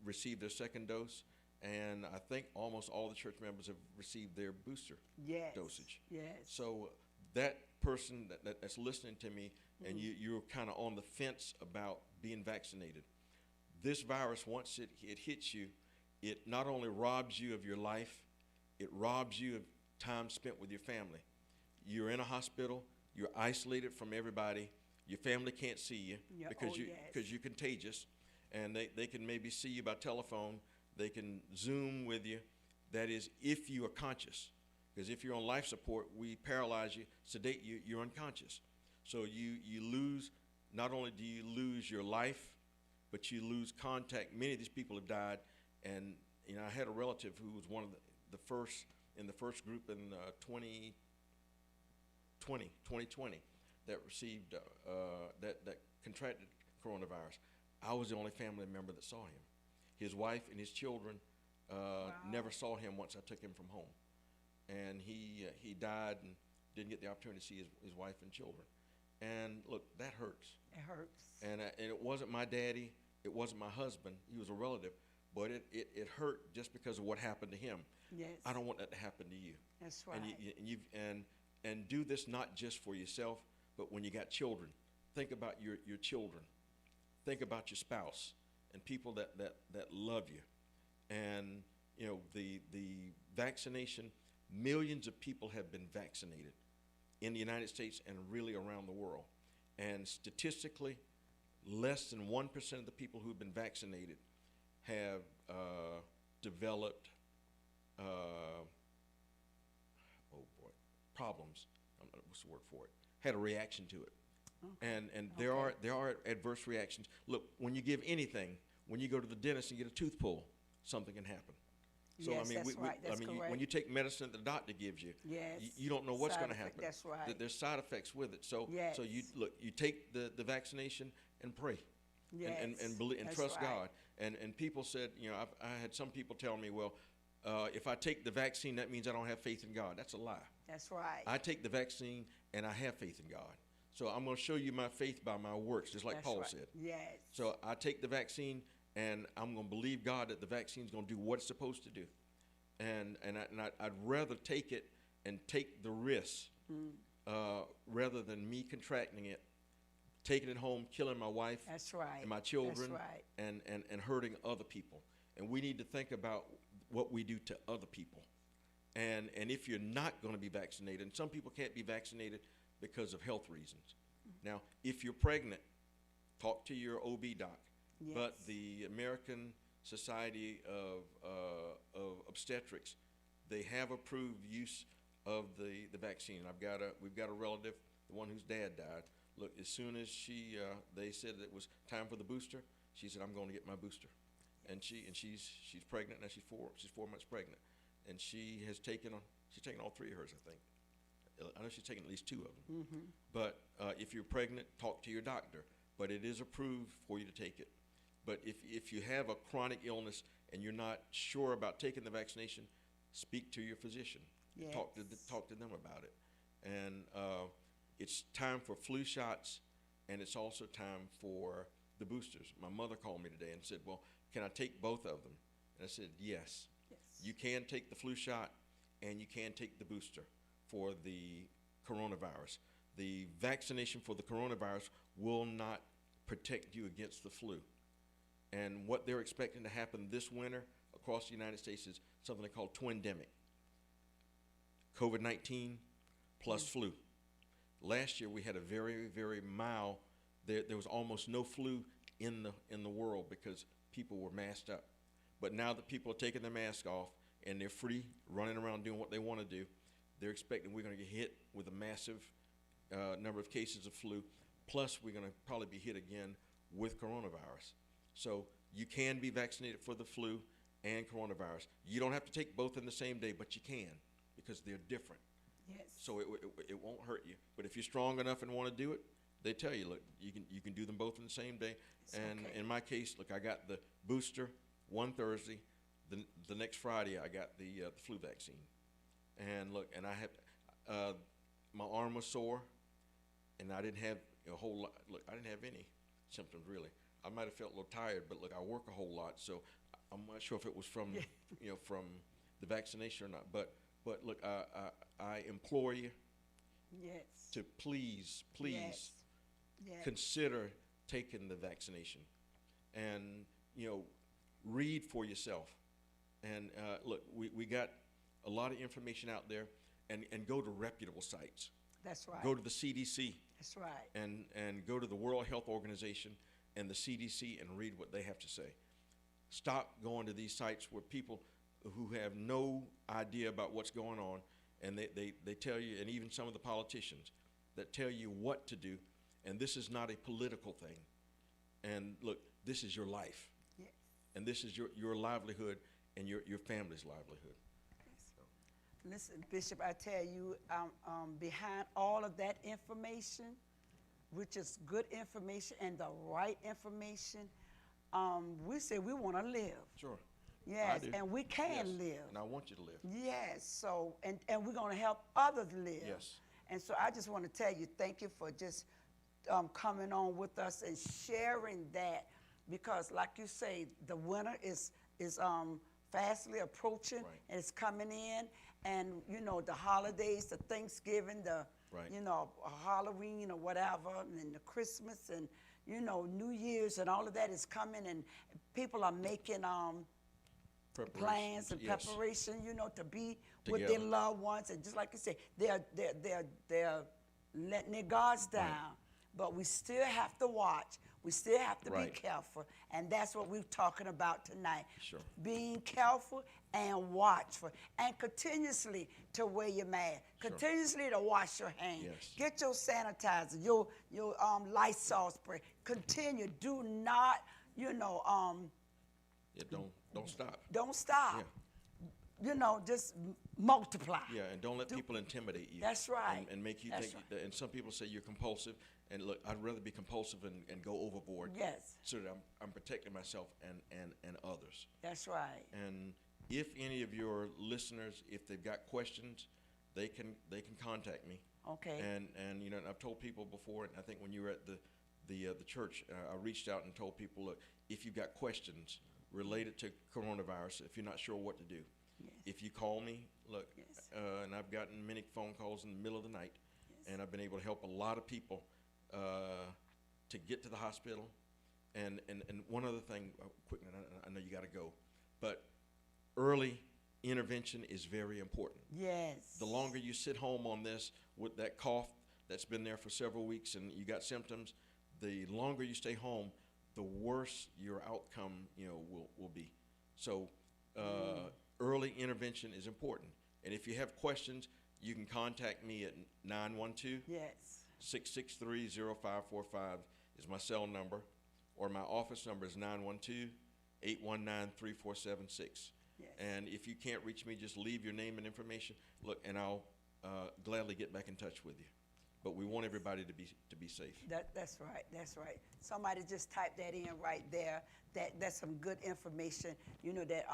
received their second dose, and I think almost all the church members have received their booster Yes. dosage. Yes. So that person that's listening to me, and you're kind of on the fence about being vaccinated, this virus, once it hits you, it not only robs you of your life, it robs you of time spent with your family. You're in a hospital, you're isolated from everybody, your family can't see you Yeah, because yes. you're contagious, and they can maybe see you by telephone, they can Zoom with you. That is, if you are conscious. Because if you're on life support, we paralyze you, sedate you, you're unconscious. So you lose, not only do you lose your life, but you lose contact. Many of these people have died, and I had a relative who was one of the first in the first group in 2020 that received that contracted coronavirus. I was the only family member that saw him. His wife and his children never saw him once I took him from home, and he died and didn't get the opportunity to see his wife and children. And look, that hurts. It hurts. And it wasn't my daddy, it wasn't my husband. He was a relative, but it hurt just because of what happened to him. Yes. I don't want that to happen to you. That's right. And do this not just for yourself, but when you got children. Think about your children. Think about your spouse and people that love you. And the vaccination, millions of people have been vaccinated in the United States and really around the world. And statistically, less than 1% of the people who've been vaccinated have developed problems. What's the word for it? Had a reaction to it. Okay. And there are adverse reactions. Look, when you give anything, when you go to the dentist and get a tooth pull, something can happen. So yes, I mean, that's right. That's correct. when you take medicine that the doctor gives you, yes. you don't know what's going to happen. That's right. There's side effects with it. So yes. so you take the vaccination and pray, yes. and believe and that's trust right. God. And people said, I had some people tell me, well, if I take the vaccine, that means I don't have faith in God. That's a lie. That's right. I take the vaccine and I have faith in God. So I'm going to show you my faith by my works, just like That's Paul right. said. Yes. So I take the vaccine, and I'm going to believe God that the vaccine is going to do what it's supposed to do. And I'd rather take it and take the risk rather than me contracting it, taking it home, killing my wife That's right. and my children, That's right. and hurting other people. And we need to think about what we do to other people. And if you're not going to be vaccinated, and some people can't be vaccinated because of health reasons. Now, if you're pregnant, talk to your OB doc. Yes. But the American Society of Obstetrics, they have approved use of the vaccine. We've got a relative, the one whose dad died. Look, as soon as they said it was time for the booster, she said, "I'm going to get my booster," and she's pregnant now. She's 4 months pregnant, and she's taken all three of hers, I think. I know she's taken at least 2 of them. Mm-hmm. But if you're pregnant, talk to your doctor. But it is approved for you to take it. But if you have a chronic illness and you're not sure about taking the vaccination, speak to your physician. Yes. Talk to them about it. And it's time for flu shots, and it's also time for the boosters. My mother called me today and said, "Well, can I take both of them?" And I said, "Yes. Yes. You can take the flu shot, and you can take the booster for the coronavirus. The vaccination for the coronavirus will not protect you against the flu. And what they're expecting to happen this winter across the United States is something they call twindemic. COVID-19 plus flu. Last year we had a very, very mild, there was almost no flu in the world because people were masked up. But now that people are taking their mask off and they're free, running around doing what they want to do, they're expecting we're going to get hit with a massive number of cases of flu. Plus, we're going to probably be hit again with coronavirus. So you can be vaccinated for the flu and coronavirus. You don't have to take both in the same day, but you can because they're different. Yes. So it won't hurt you. But if you're strong enough and want to do it, they tell you, look, you can do them both in the same day. It's and okay. In my case, look, I got the booster one Thursday. The next Friday, I got the flu vaccine. And look, and I have my arm was sore, and I didn't have a whole lot. Look, I didn't have any symptoms really. I might have felt a little tired, but look, I work a whole lot, so I'm not sure if it was from from the vaccination or not. But look, I implore you Yes. to please Yes. Yes. consider taking the vaccination, and read for yourself. And look, we got a lot of information out there, and go to reputable sites. That's right. Go to the CDC. That's right. And go to the World Health Organization and the CDC and read what they have to say. Stop going to these sites where people who have no idea about what's going on, and they tell you, and even some of the politicians that tell you what to do, and this is not a political thing. And look, this is your life. Yes. And this is your livelihood and your family's livelihood. Listen, Bishop, I tell you, behind all of that information, which is good information and the right information, we say we want to live. Sure. Yes, I do. and we can Yes. live. And I want you to live. Yes, so, and we're going to help others live. Yes. And so I just want to tell you, thank you for just coming on with us and sharing that, because like you say, the winter is fastly approaching, Right. and it's coming in, and the holidays, the Thanksgiving, the Right. Halloween or whatever, and the Christmas, and New Year's, and all of that is coming, and people are making plans and Yes. preparation, to be with their Together. loved ones, and just like you say, they're letting their guards down, but we still have to watch. We still have to be Right. careful, and that's what we're talking about tonight. Sure. Being careful and watchful, and continuously to wear your mask, continuously to wash your hands. Yes. Get your sanitizer, your Lysol spray. Continue. Do not, Yeah, don't stop. don't stop. Yeah. Just multiply. Yeah, and don't let people intimidate you. That's right. And make you That's think. right. And some people say you're compulsive. And look, I'd rather be compulsive and go overboard. Yes. So that I'm protecting myself and others. That's right. And if any of your listeners, if they've got questions, they can contact me. Okay. And I've told people before, and I think when you were at the church, I reached out and told people, look, if you've got questions related to coronavirus, if you're not sure what to do, Yes. if you call me, look, Yes. and I've gotten many phone calls in the middle of the night, Yes. and I've been able to help a lot of people to get to the hospital. And one other thing, quick, I know you got to go, but early intervention is very important. Yes. The longer you sit home on this with that cough that's been there for several weeks and you got symptoms, the longer you stay home, the worse your outcome, will be. So early intervention is important. And if you have questions, you can contact me at 912 Yes. 663-0545 is my cell number, or my office number is 912-819-3476. Yes. And if you can't reach me, just leave your name and information. Look, and I'll gladly get back in touch with you. But we want everybody to be safe. That's right. That's right. Somebody just typed that in right there. That's some good information, that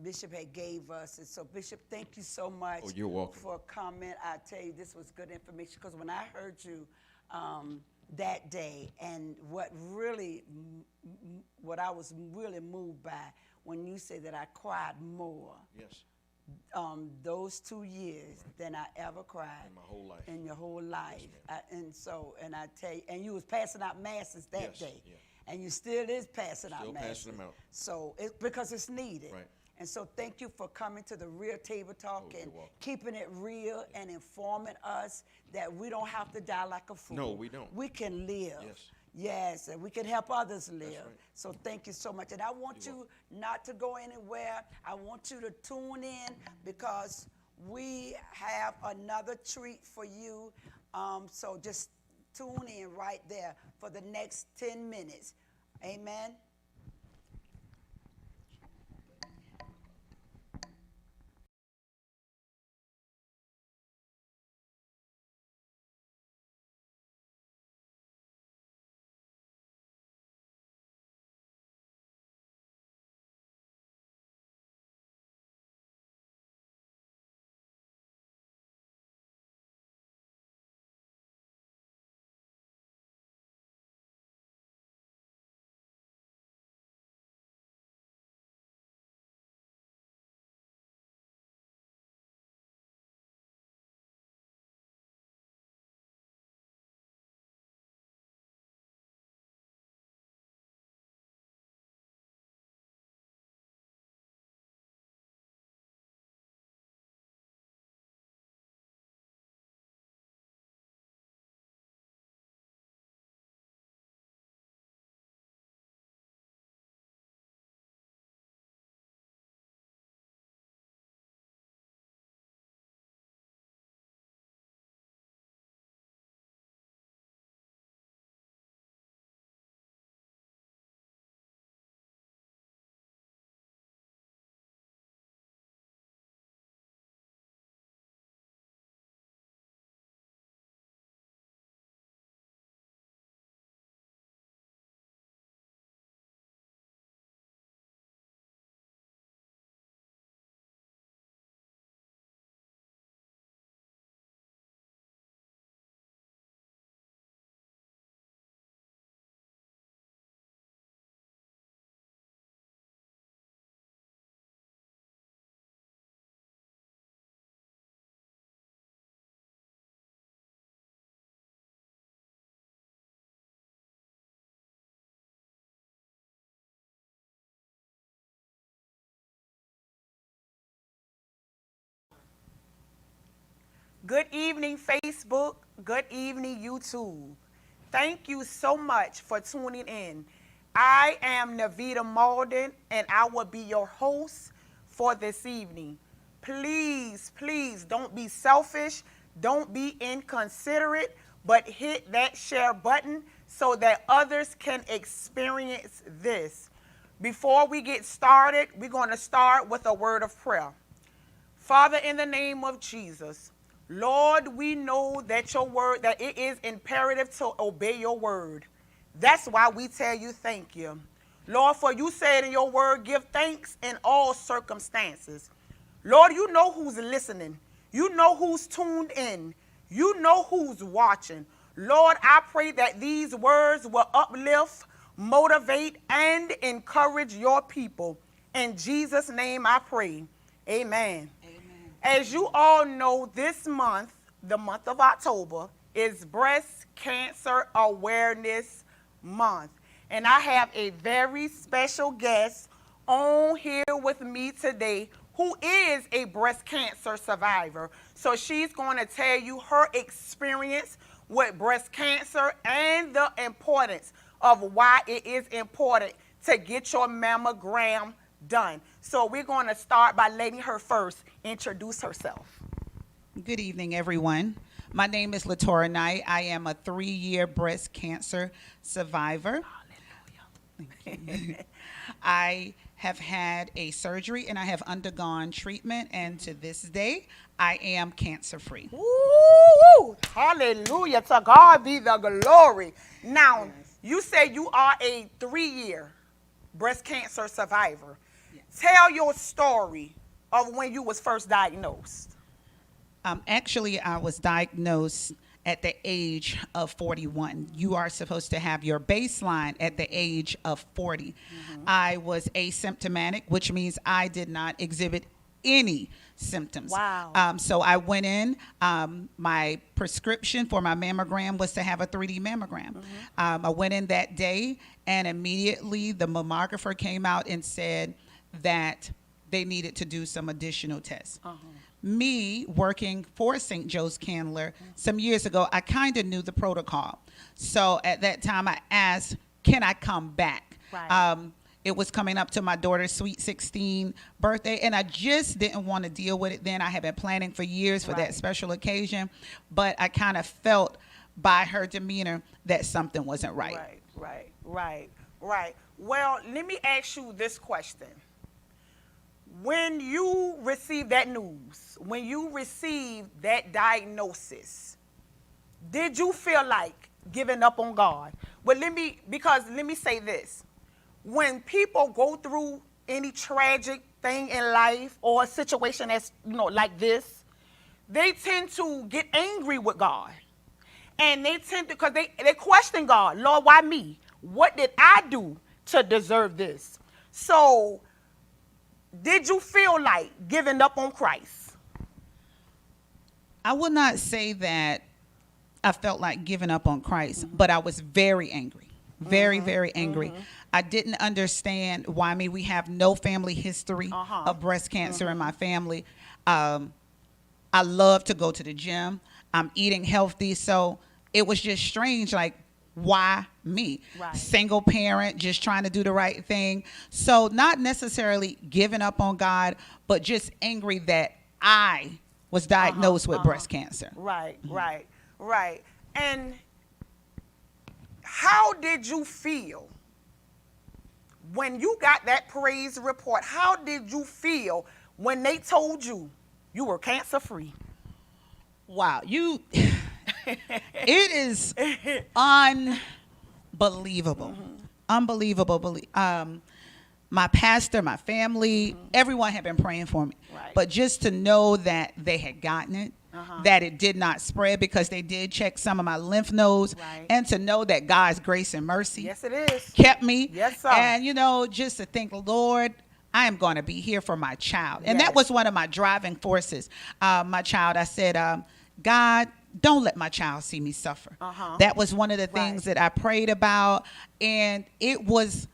Bishop had gave us. And so, Bishop, thank you so much. Oh, you're welcome. For comment. I tell you, this was good information, because when I heard you that day, and what I was really moved by, when you said that I cried more. Yes. Those 2 years than I ever cried In my whole life. in your whole life. Yes, And I tell you, and you was passing out masses that Yes, day, yeah. and you still is passing out Still masses. passing them out. So because it's needed. Right. And so thank you for coming to the Real Table Talk you're and welcome. keeping it real and informing us that we don't have to die like a fool. No, we don't. We can live. Yes. Yes, and we can help others live. right. So thank you so much. And I want you not to go anywhere. I want you to tune in, because we have another treat for you. So just tune in right there for the next 10 minutes. Amen. Good evening, Facebook. Good evening, YouTube. Thank you so much for tuning in. I am Navita Malden, and I will be your host for this evening. Please, please don't be selfish. Don't be inconsiderate, but hit that share button so that others can experience this. Before we get started, we're going to start with a word of prayer. Father, in the name of Jesus, Lord, we know that your word, that it is imperative to obey your word. That's why we tell you thank you. Lord, for you said in your word, give thanks in all circumstances. Lord, you know who's listening. You know who's tuned in. You know who's watching. Lord, I pray that these words will uplift, motivate, and encourage your people. In Jesus' name I pray. Amen. As you all know, this month, the month of October, is Breast Cancer Awareness Month. And I have a very special guest on here with me today who is a breast cancer survivor. So she's going to tell you her experience with breast cancer and the importance of why it is important to get your mammogram done. So we're going to start by letting her first introduce herself. Good evening, everyone. My name is Latora Knight. I am a 3-year breast cancer survivor. I have had a surgery and I have undergone treatment, and to this day, I am cancer-free. Woo! Hallelujah. To God be the glory. Now, you say you are a 3-year breast cancer survivor. Tell your story of when you was first diagnosed. Actually, I was diagnosed at the age of 41. You are supposed to have your baseline at the age of 40. I was asymptomatic, which means I did not exhibit any symptoms. Wow. So I went in. My prescription for my mammogram was to have a 3D mammogram. I went in that day, and immediately the mammographer came out and said that they needed to do some additional tests. Me working for St. Joe's Candler some years ago, I kind of knew the protocol. So at that time, I asked, can I come back? Right. It was coming up to my daughter's sweet 16 birthday, and I just didn't want to deal with it then. I had been planning for years for that special occasion, but I kind of felt by her demeanor that something wasn't right. Right. Well, let me ask you this question. When you received that news, when you received that diagnosis, did you feel like giving up on God? Well, let me say this. When people go through any tragic thing in life or a situation that's, like this, they tend to get angry with God. And they tend to, because they question God. Lord, why me? What did I do to deserve this? So, did you feel like giving up on Christ? I will not say that I felt like giving up on Christ, but I was very angry, very angry. I didn't understand why me. We have no family history of breast cancer in my family. I love to go to the gym. I'm eating healthy, so it was just strange, like, why me? Right. Single parent, just trying to do the right thing. So not necessarily giving up on God, but just angry that I was diagnosed with breast cancer. Right. And how did you feel when you got that praise report? How did you feel when they told you you were cancer free? Wow, it is unbelievable. Unbelievable. My pastor, my family, everyone had been praying for me. Right. But just to know that they had gotten it, that it did not spread, because they did check some of my lymph nodes, and to know that God's grace and mercy Yes, it is. kept me. Yes, sir. And, just to think, Lord, I am going to be here for my child. And that was one of my driving forces. My child, I said, God, don't let my child see me suffer. That was one of the things that I prayed about. And it was,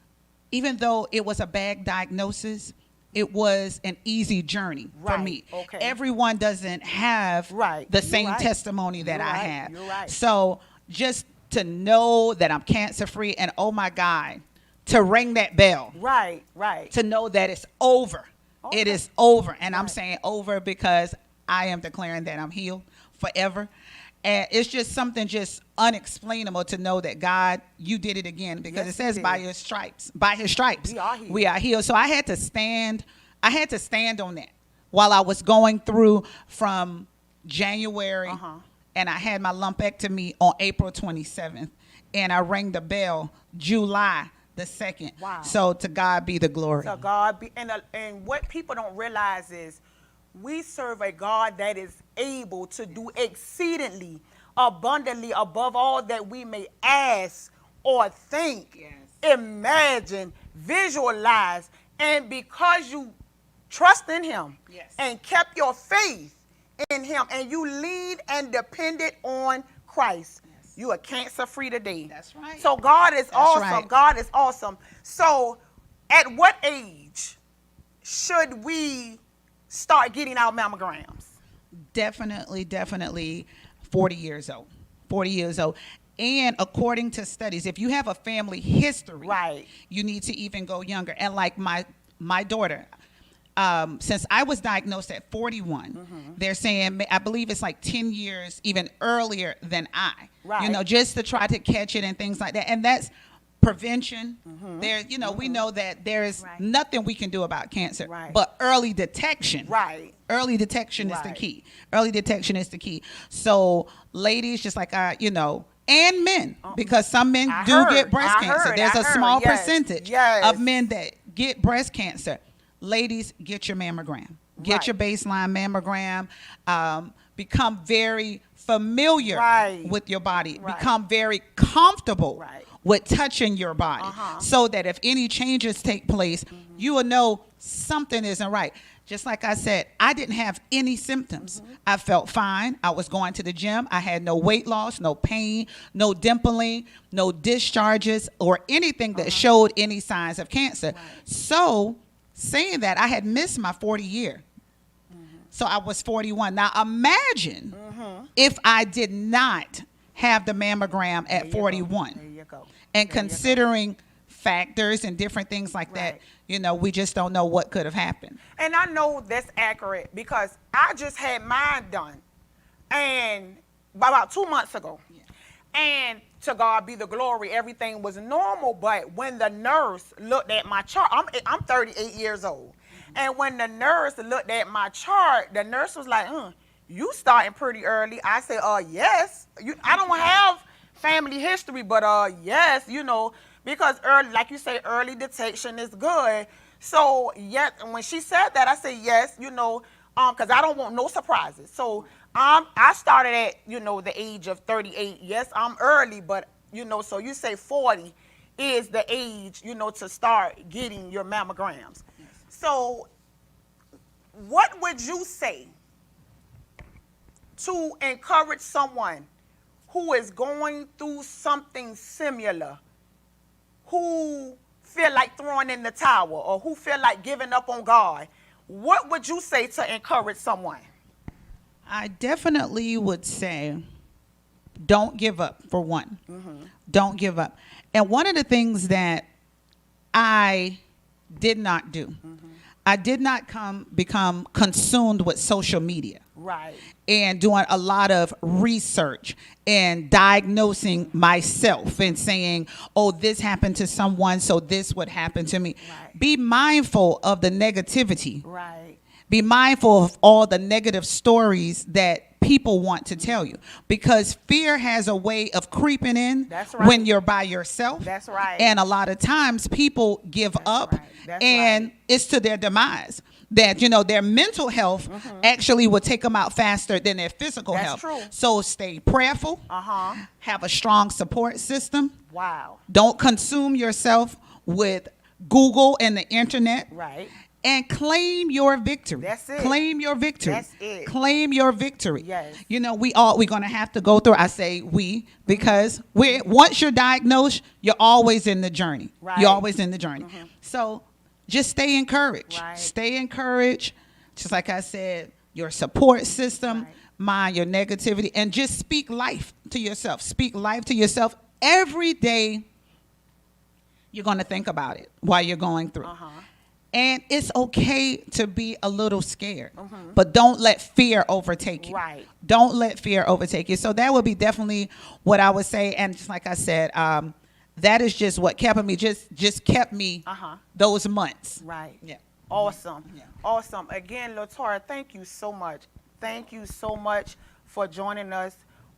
even though it was a bad diagnosis, it was an easy journey for Right, me. okay. Everyone doesn't have Right, the you're same right. testimony that You're I right, have. you're right. So just to know that I'm cancer free, and oh my God, to ring that bell, Right, right. to know that it's over. It Okay. is over. And I'm Right. saying over because I am declaring that I'm healed forever. And it's just something just unexplainable to know that God, you did it again, because Yes, it says he by did. his stripes, We are healed. we are healed. So I had to stand on that while I was going through from January, and I had my lumpectomy on April 27th, and I rang the bell July the 2nd. Wow. So to God be the glory. So God be, and what people don't realize is we serve a God that is able to do exceedingly abundantly above all that we may ask or think, imagine, visualize. And because you trust in him and kept your faith in him, and you leaned and depended on Christ, you are cancer free today. That's right. So God is awesome. right. God is awesome. So at what age should we start getting our mammograms? Definitely 40 years old. 40 years old. And according to studies, if you have a family history, Right. you need to even go younger. And like my daughter, since I was diagnosed at 41, they're saying, I believe it's like 10 years even earlier than I, Right. you know, just to try to catch it and things like that. And that's prevention. There, you know, we know that there's Right. nothing we can do about cancer, Right. but early detection. Right. Early detection is the Right. key. Early detection is the key. So ladies, just like I, you know, and men, because some men I do heard, get breast I cancer. heard, There's I a heard, small yes, percentage yes. of men that get breast cancer. Ladies, get your mammogram. Get Right. your baseline mammogram. Become very familiar Right. with your body. Right. Become very comfortable Right. with touching your body, so that if any changes take place, you will know something isn't right. Just like I said, I didn't have any symptoms. I felt fine. I was going to the gym. I had no weight loss, no pain, no dimpling, no discharges, or anything that showed any signs of cancer. So, saying that, I had missed my 40 year. So I was 41. Now imagine if I did not have the mammogram at 41. There you go. And considering factors and different things like that, Right. you know, we just don't know what could have happened. And I know that's accurate because I just had mine done, and about 2 months ago. And to God be the glory, everything was normal. But when the nurse looked at my chart, I'm 38 years old. And when the nurse looked at my chart, the nurse was like, you starting pretty early. I said, yes. I don't have family history, but yes, you know, because early, like you say, early detection is good. So, yes, when she said that, I said, yes, you know, because I don't want no surprises. So, I started at, you know, the age of 38. Yes, I'm early, but, you know, so you say 40 is the age, you know, to start getting your mammograms. So, what would you say to encourage someone who is going through something similar, who feel like throwing in the towel or who feel like giving up on God? What would you say to encourage someone? I definitely would say, don't give up, for one. Don't give up. And one of the things that I did not do, I did not become consumed with social media. Right. And doing a lot of research and diagnosing myself and saying, oh, this happened to someone, so this would happen to me. Right. Be mindful of the negativity. Right. Be mindful of all the negative stories that people want to tell you, because fear has a way of creeping in. That's right. When you're by yourself. That's right. And a lot of times people give up, right. That's and right. it's to their demise. That, you know, their mental health actually will take them out faster than their physical That's health. true. So stay prayerful. Have a strong support system. Wow. Don't consume yourself with Google and the internet. Right. And claim your victory. That's it. Claim your victory. That's it. Claim your victory. Yes. You know, we're going to have to go through. I say we, because once you're diagnosed, you're always in the journey. Right. You're always in the journey. So just stay encouraged. Right. Stay encouraged. Just like I said, your support system, Right. mind your negativity, and just speak life to yourself. Speak life to yourself every day. You're going to think about it while you're going through. And it's okay to be a little scared, but don't let fear overtake you. Right. Don't let fear overtake you. So that would be definitely what I would say. And just like I said, that is just what kept me, just kept me those months. Right. Yeah. Awesome. Yeah. Awesome. Again, LaTara, thank you so much. Thank you so much for joining us.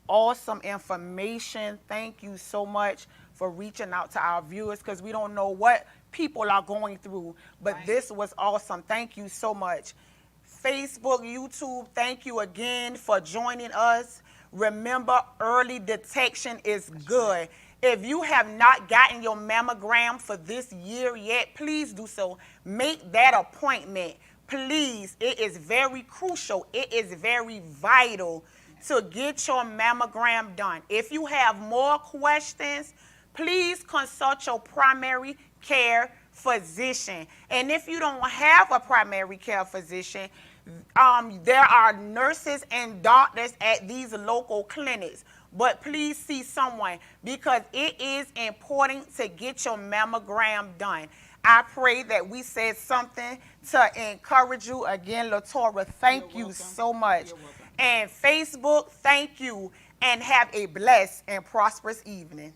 Awesome information. Thank you so much for reaching out to our viewers, because we don't know what people are going through, but this was awesome. Thank you so much. Facebook, YouTube, thank you again for joining us. Remember, early detection is good. If you have not gotten your mammogram for this year yet, please do so. Make that appointment. Please, it is very crucial. It is very vital to get your mammogram done. If you have more questions, please consult your primary care physician. And if you don't have a primary care physician, there are nurses and doctors at these local clinics. But please see someone, because it is important to get your mammogram done. I pray that we said something to encourage you. Again, LaTara, thank you so much. And Facebook, thank you, and have a blessed and prosperous evening.